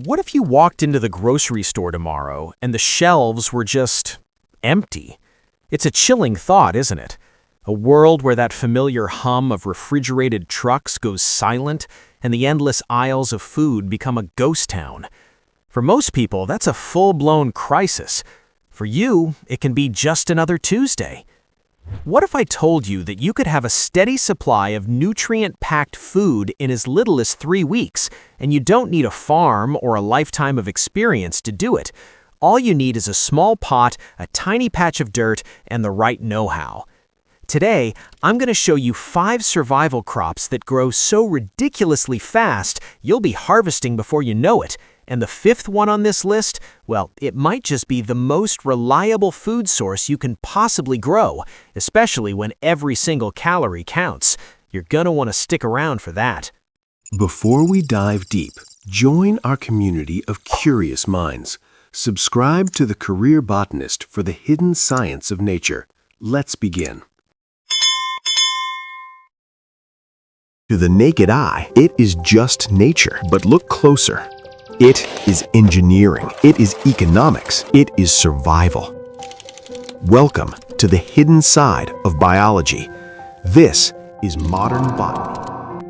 What if you walked into the grocery store tomorrow and the shelves were just empty? It's a chilling thought, isn't it? A world where that familiar hum of refrigerated trucks goes silent and the endless aisles of food become a ghost town. For most people, that's a full-blown crisis. For you, it can be just another Tuesday. What if I told you that you could have a steady supply of nutrient-packed food in as little as 3 weeks, and you don't need a farm or a lifetime of experience to do it? All you need is a small pot, a tiny patch of dirt, and the right know-how. Today, I'm going to show you 5 survival crops that grow so ridiculously fast you'll be harvesting before you know it. And the 5th one on this list, well, it might just be the most reliable food source you can possibly grow, especially when every single calorie counts. You're going to want to stick around for that. Before we dive deep, join our community of curious minds. Subscribe to The Career Botanist for the hidden science of nature. Let's begin. To the naked eye, it is just nature, but look closer. It is engineering, it is economics, it is survival. Welcome to the hidden side of biology. This is modern botany.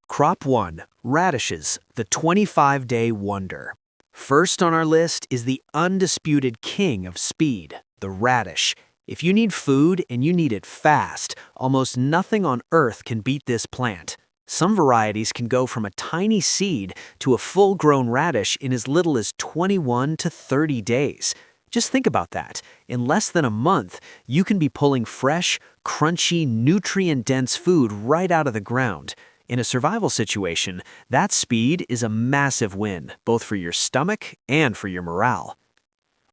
Crop 1. Radishes, the 25-day wonder. First on our list is the undisputed king of speed, the radish. If you need food and you need it fast, almost nothing on Earth can beat this plant. Some varieties can go from a tiny seed to a full-grown radish in as little as 21 to 30 days. Just think about that. In less than a month, you can be pulling fresh, crunchy, nutrient-dense food right out of the ground. In a survival situation, that speed is a massive win, both for your stomach and for your morale.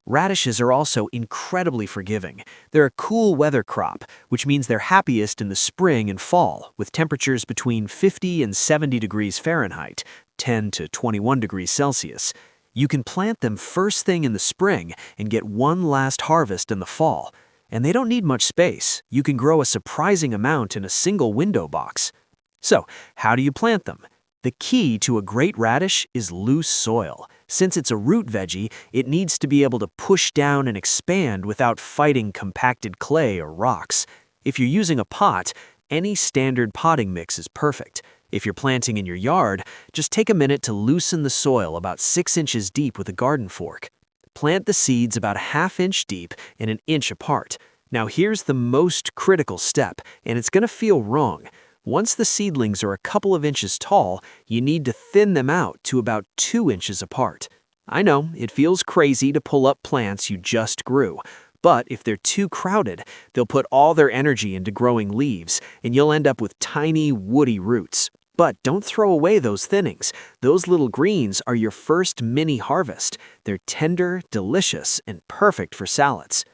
Radishes are also incredibly forgiving. They're a cool weather crop, which means they're happiest in the spring and fall, with temperatures between 50 and 70 degrees Fahrenheit, 10 to 21 degrees Celsius. You can plant them first thing in the spring and get one last harvest in the fall. And they don't need much space. You can grow a surprising amount in a single window box. So, how do you plant them? The key to a great radish is loose soil. Since it's a root veggie, it needs to be able to push down and expand without fighting compacted clay or rocks. If you're using a pot, any standard potting mix is perfect. If you're planting in your yard, just take a minute to loosen the soil about 6 inches deep with a garden fork. Plant the seeds about a ½ inch deep and 1 inch apart. Now here's the most critical step, and it's going to feel wrong. Once the seedlings are a couple of inches tall, you need to thin them out to about 2 inches apart. I know, it feels crazy to pull up plants you just grew, but if they're too crowded, they'll put all their energy into growing leaves, and you'll end up with tiny, woody roots. But don't throw away those thinnings. Those little greens are your first mini harvest. They're tender, delicious, and perfect for salads.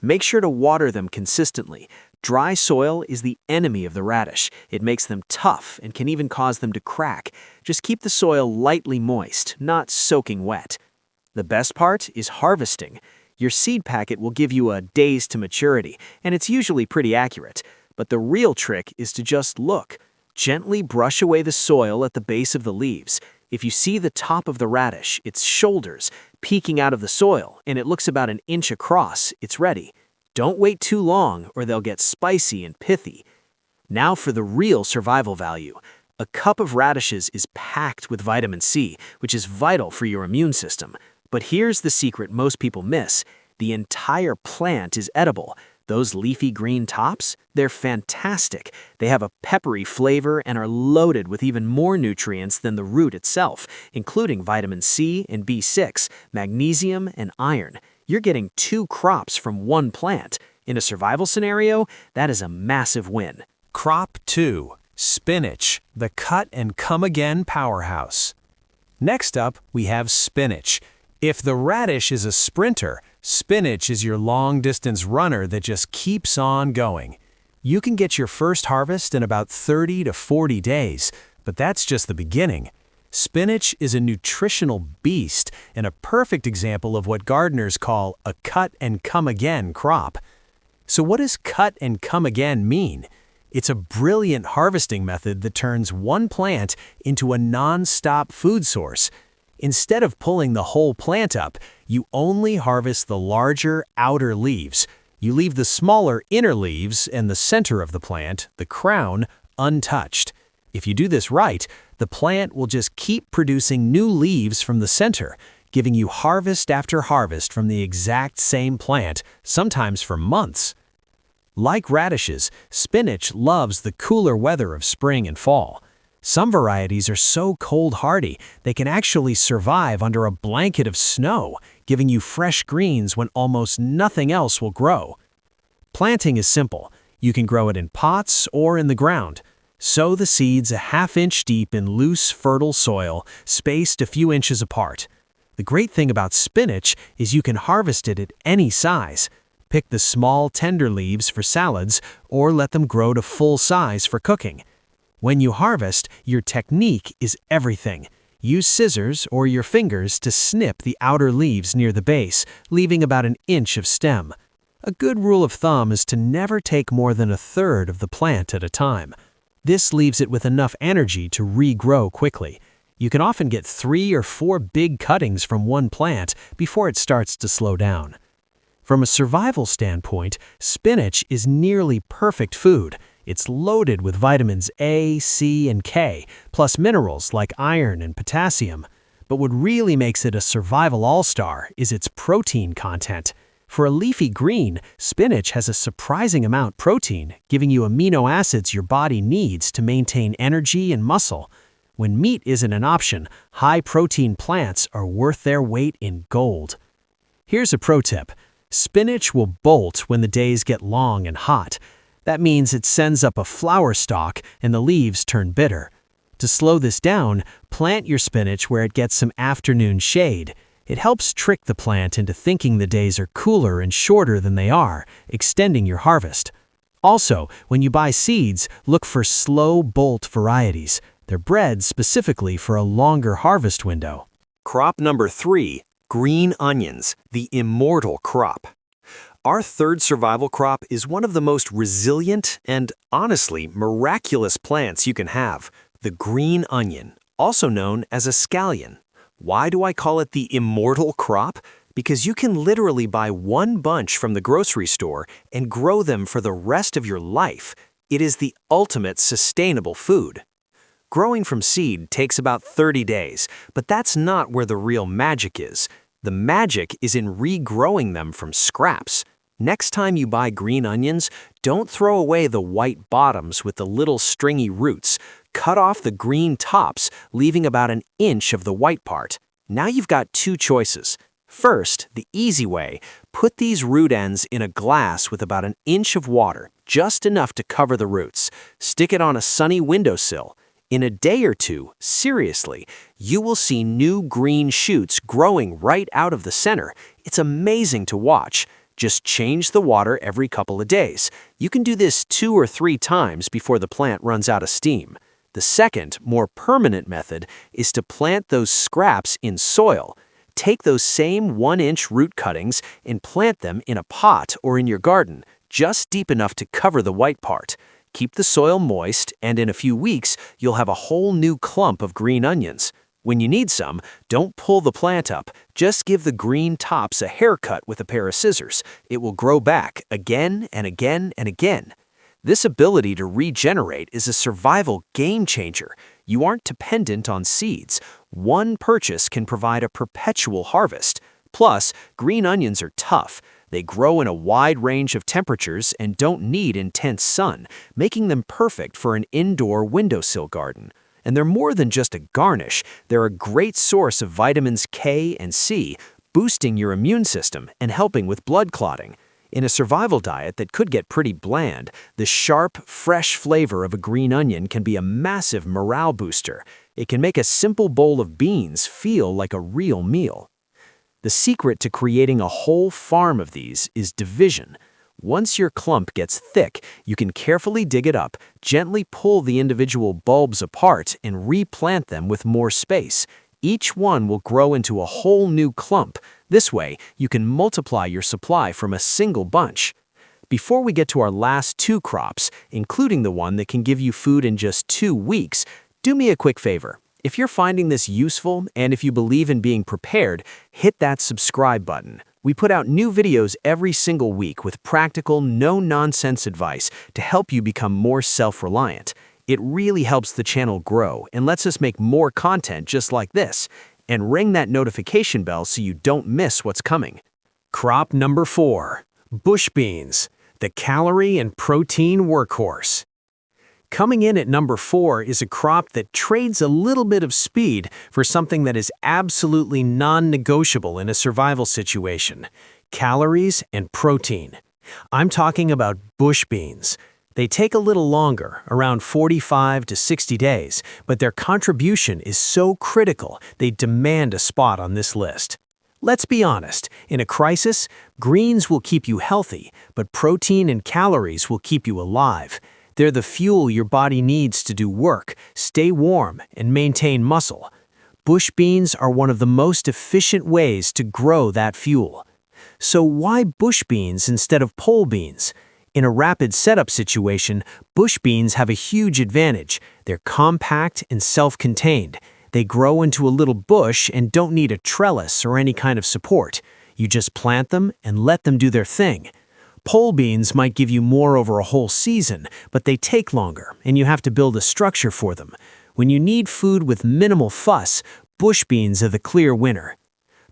Make sure to water them consistently. Dry soil is the enemy of the radish. It makes them tough and can even cause them to crack. Just keep the soil lightly moist, not soaking wet. The best part is harvesting. Your seed packet will give you a days to maturity, and it's usually pretty accurate. But the real trick is to just look. Gently brush away the soil at the base of the leaves. If you see the top of the radish, its shoulders, peeking out of the soil, and it looks about 1 inch across, it's ready. Don't wait too long or they'll get spicy and pithy. Now for the real survival value. A cup of radishes is packed with vitamin C, which is vital for your immune system. But here's the secret most people miss. The entire plant is edible. Those leafy green tops, they're fantastic. They have a peppery flavor and are loaded with even more nutrients than the root itself, including vitamin C and B6, magnesium, and iron. You're getting 2 crops from one plant. In a survival scenario, that is a massive win. Crop 2. Spinach, the cut-and-come-again powerhouse. Next up, we have spinach. If the radish is a sprinter, spinach is your long-distance runner that just keeps on going. You can get your first harvest in about 30 to 40 days, but that's just the beginning. Spinach is a nutritional beast and a perfect example of what gardeners call a cut-and-come-again crop. So what does cut-and-come-again mean? It's a brilliant harvesting method that turns one plant into a non-stop food source. Instead of pulling the whole plant up, you only harvest the larger outer leaves. You leave the smaller inner leaves and the center of the plant, the crown, untouched. If you do this right, the plant will just keep producing new leaves from the center, giving you harvest after harvest from the exact same plant, sometimes for months. Like radishes, spinach loves the cooler weather of spring and fall. Some varieties are so cold-hardy they can actually survive under a blanket of snow, giving you fresh greens when almost nothing else will grow. Planting is simple. You can grow it in pots or in the ground. Sow the seeds a half-inch deep in loose, fertile soil, spaced a few inches apart. The great thing about spinach is you can harvest it at any size. Pick the small, tender leaves for salads or let them grow to full size for cooking. When you harvest, your technique is everything. Use scissors or your fingers to snip the outer leaves near the base, leaving about an inch of stem. A good rule of thumb is to never take more than a third of the plant at a time. This leaves it with enough energy to regrow quickly. You can often get 3 or 4 big cuttings from one plant before it starts to slow down. From a survival standpoint, spinach is nearly perfect food. It's loaded with vitamins A, C, and K, plus minerals like iron and potassium. But what really makes it a survival all-star is its protein content. For a leafy green, spinach has a surprising amount of protein, giving you amino acids your body needs to maintain energy and muscle. When meat isn't an option, high-protein plants are worth their weight in gold. Here's a pro tip. Spinach will bolt when the days get long and hot. That means it sends up a flower stalk and the leaves turn bitter. To slow this down, plant your spinach where it gets some afternoon shade. It helps trick the plant into thinking the days are cooler and shorter than they are, extending your harvest. Also, when you buy seeds, look for slow bolt varieties. They're bred specifically for a longer harvest window. Crop number 3, green onions, the immortal crop. Our third survival crop is one of the most resilient and, honestly, miraculous plants you can have, the green onion, also known as a scallion. Why do I call it the immortal crop? Because you can literally buy one bunch from the grocery store and grow them for the rest of your life. It is the ultimate sustainable food. Growing from seed takes about 30 days, but that's not where the real magic is. The magic is in regrowing them from scraps. Next time you buy green onions, don't throw away the white bottoms with the little stringy roots. Cut off the green tops, leaving about an inch of the white part. Now you've got 2 choices. First, the easy way, put these root ends in a glass with about an inch of water, just enough to cover the roots. Stick it on a sunny windowsill. In a day or 2, seriously, you will see new green shoots growing right out of the center. It's amazing to watch. Just change the water every couple of days. You can do this 2 or 3 times before the plant runs out of steam. The second, more permanent method is to plant those scraps in soil. Take those same 1-inch root cuttings and plant them in a pot or in your garden, just deep enough to cover the white part. Keep the soil moist, and in a few weeks, you'll have a whole new clump of green onions. When you need some, don't pull the plant up. Just give the green tops a haircut with a pair of scissors. It will grow back again and again and again. This ability to regenerate is a survival game changer. You aren't dependent on seeds. One purchase can provide a perpetual harvest. Plus, green onions are tough. They grow in a wide range of temperatures and don't need intense sun, making them perfect for an indoor windowsill garden. And they're more than just a garnish. They're a great source of vitamins K and C, boosting your immune system and helping with blood clotting. In a survival diet that could get pretty bland, the sharp, fresh flavor of a green onion can be a massive morale booster. It can make a simple bowl of beans feel like a real meal. The secret to creating a whole farm of these is division. Once your clump gets thick, you can carefully dig it up, gently pull the individual bulbs apart, and replant them with more space. Each one will grow into a whole new clump. This way, you can multiply your supply from a single bunch. Before we get to our last two crops, including the one that can give you food in just 2 weeks, do me a quick favor. If you're finding this useful and if you believe in being prepared, hit that subscribe button. We put out new videos every single week with practical, no-nonsense advice to help you become more self-reliant. It really helps the channel grow and lets us make more content just like this. And ring that notification bell so you don't miss what's coming. Crop number 4, bush beans, the calorie and protein workhorse. Coming in at number 4 is a crop that trades a little bit of speed for something that is absolutely non-negotiable in a survival situation: calories and protein. I'm talking about bush beans. They take a little longer, around 45 to 60 days, but their contribution is so critical they demand a spot on this list. Let's be honest, in a crisis, greens will keep you healthy, but protein and calories will keep you alive. They're the fuel your body needs to do work, stay warm, and maintain muscle. Bush beans are one of the most efficient ways to grow that fuel. So why bush beans instead of pole beans? In a rapid setup situation, bush beans have a huge advantage. They're compact and self-contained. They grow into a little bush and don't need a trellis or any kind of support. You just plant them and let them do their thing. Pole beans might give you more over a whole season, but they take longer, and you have to build a structure for them. When you need food with minimal fuss, bush beans are the clear winner.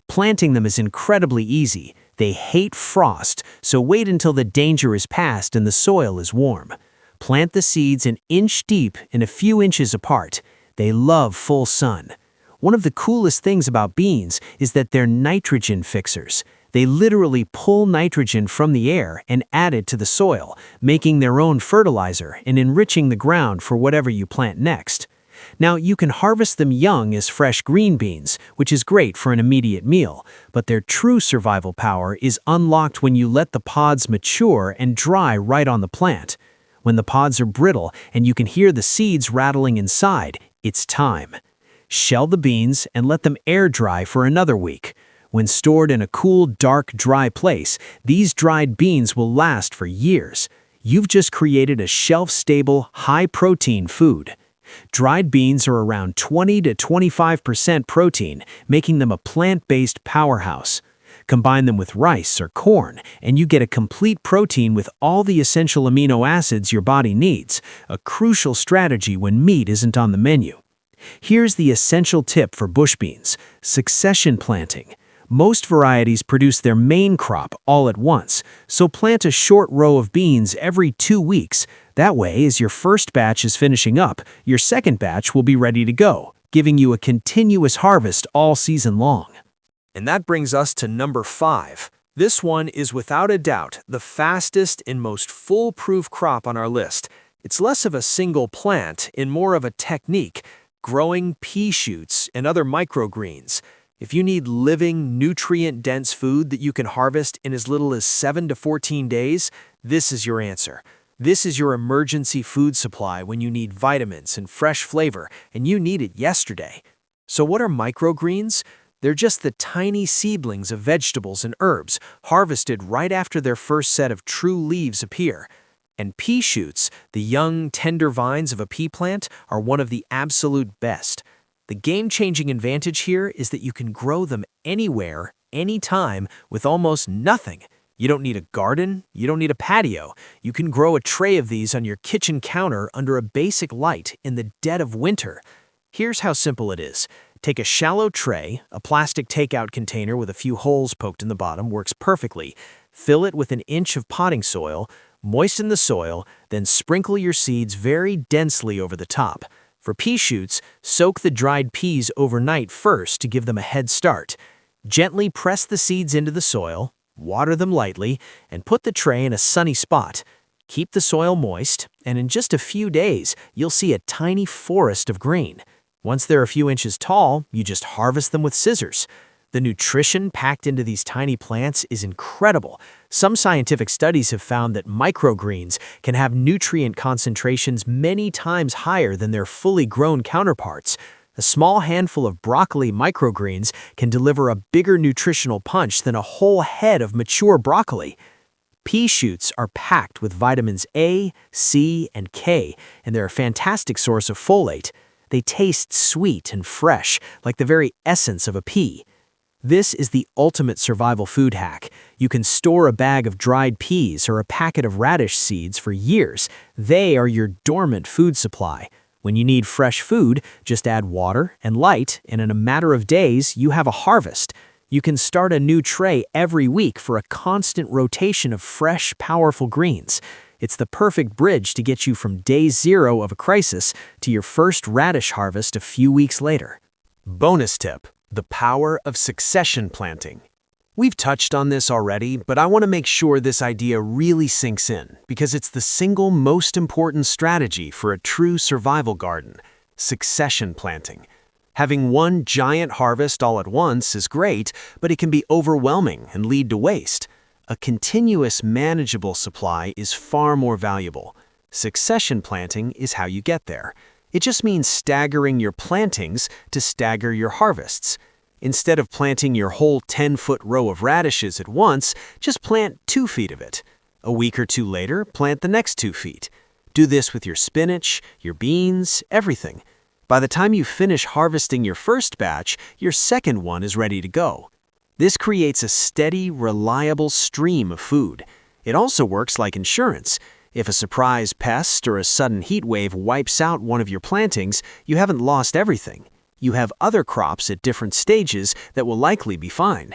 Planting them is incredibly easy. They hate frost, so wait until the danger is past and the soil is warm. Plant the seeds an inch deep and a few inches apart. They love full sun. One of the coolest things about beans is that they're nitrogen fixers. They literally pull nitrogen from the air and add it to the soil, making their own fertilizer and enriching the ground for whatever you plant next. Now, you can harvest them young as fresh green beans, which is great for an immediate meal, but their true survival power is unlocked when you let the pods mature and dry right on the plant. When the pods are brittle and you can hear the seeds rattling inside, it's time. Shell the beans and let them air dry for another week. When stored in a cool, dark, dry place, these dried beans will last for years. You've just created a shelf-stable, high-protein food. Dried beans are around 20 to 25% protein, making them a plant-based powerhouse. Combine them with rice or corn, and you get a complete protein with all the essential amino acids your body needs, a crucial strategy when meat isn't on the menu. Here's the essential tip for bush beans: succession planting. Most varieties produce their main crop all at once, so plant a short row of beans every 2 weeks. That way, as your first batch is finishing up, your second batch will be ready to go, giving you a continuous harvest all season long. And that brings us to number 5. This one is without a doubt the fastest and most foolproof crop on our list. It's less of a single plant and more of a technique: growing pea shoots and other microgreens. If you need living, nutrient-dense food that you can harvest in as little as 7 to 14 days, this is your answer. This is your emergency food supply when you need vitamins and fresh flavor, and you need it yesterday. So what are microgreens? They're just the tiny seedlings of vegetables and herbs harvested right after their first set of true leaves appear. And pea shoots, the young, tender vines of a pea plant, are one of the absolute best. The game-changing advantage here is that you can grow them anywhere, anytime, with almost nothing. You don't need a garden, you don't need a patio. You can grow a tray of these on your kitchen counter under a basic light in the dead of winter. Here's how simple it is. Take a shallow tray, a plastic takeout container with a few holes poked in the bottom works perfectly. Fill it with an inch of potting soil, moisten the soil, then sprinkle your seeds very densely over the top. For pea shoots, soak the dried peas overnight first to give them a head start. Gently press the seeds into the soil, water them lightly, and put the tray in a sunny spot. Keep the soil moist, and in just a few days, you'll see a tiny forest of green. Once they're a few inches tall, you just harvest them with scissors. The nutrition packed into these tiny plants is incredible. Some scientific studies have found that microgreens can have nutrient concentrations many times higher than their fully grown counterparts. A small handful of broccoli microgreens can deliver a bigger nutritional punch than a whole head of mature broccoli. Pea shoots are packed with vitamins A, C, and K, and they're a fantastic source of folate. They taste sweet and fresh, like the very essence of a pea. This is the ultimate survival food hack. You can store a bag of dried peas or a packet of radish seeds for years. They are your dormant food supply. When you need fresh food, just add water and light, and in a matter of days, you have a harvest. You can start a new tray every week for a constant rotation of fresh, powerful greens. It's the perfect bridge to get you from day zero of a crisis to your first radish harvest a few weeks later. Bonus tip: the power of succession planting. We've touched on this already, but I want to make sure this idea really sinks in because it's the single most important strategy for a true survival garden: succession planting. Having one giant harvest all at once is great, but it can be overwhelming and lead to waste. A continuous, manageable supply is far more valuable. Succession planting is how you get there. It just means staggering your plantings to stagger your harvests. Instead of planting your whole 10-foot row of radishes at once, just plant 2 feet of it. A week or two later, plant the next 2 feet. Do this with your spinach, your beans, everything. By the time you finish harvesting your first batch, your second one is ready to go. This creates a steady, reliable stream of food. It also works like insurance. If a surprise pest or a sudden heat wave wipes out one of your plantings, you haven't lost everything. You have other crops at different stages that will likely be fine.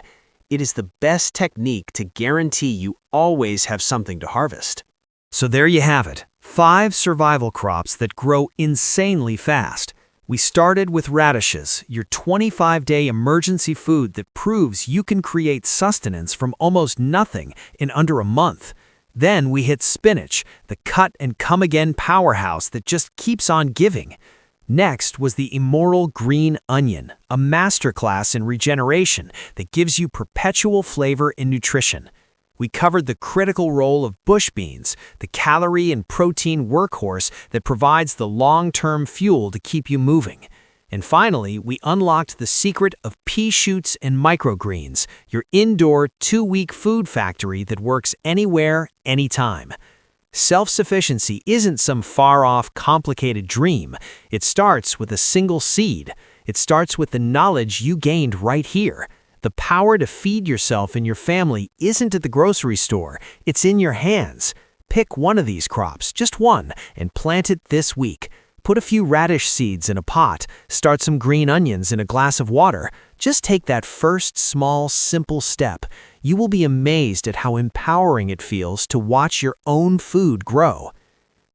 It is the best technique to guarantee you always have something to harvest. So there you have it, 5 survival crops that grow insanely fast. We started with radishes, your 25-day emergency food that proves you can create sustenance from almost nothing in under a month. Then we hit spinach, the cut-and-come-again powerhouse that just keeps on giving. Next was the immoral green onion, a masterclass in regeneration that gives you perpetual flavor and nutrition. We covered the critical role of bush beans, the calorie and protein workhorse that provides the long-term fuel to keep you moving. And finally, we unlocked the secret of pea shoots and microgreens, your indoor 2-week food factory that works anywhere, anytime. Self-sufficiency isn't some far-off, complicated dream. It starts with a single seed. It starts with the knowledge you gained right here. The power to feed yourself and your family isn't at the grocery store. It's in your hands. Pick one of these crops, just one, and plant it this week. Put a few radish seeds in a pot. Start some green onions in a glass of water. Just take that first small, simple step. You will be amazed at how empowering it feels to watch your own food grow.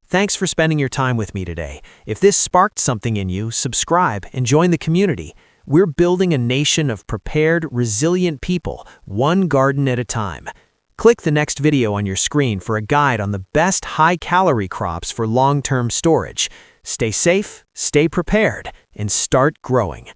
Thanks for spending your time with me today. If this sparked something in you, subscribe and join the community. We're building a nation of prepared, resilient people, one garden at a time. Click the next video on your screen for a guide on the best high-calorie crops for long-term storage. Stay safe, stay prepared, and start growing.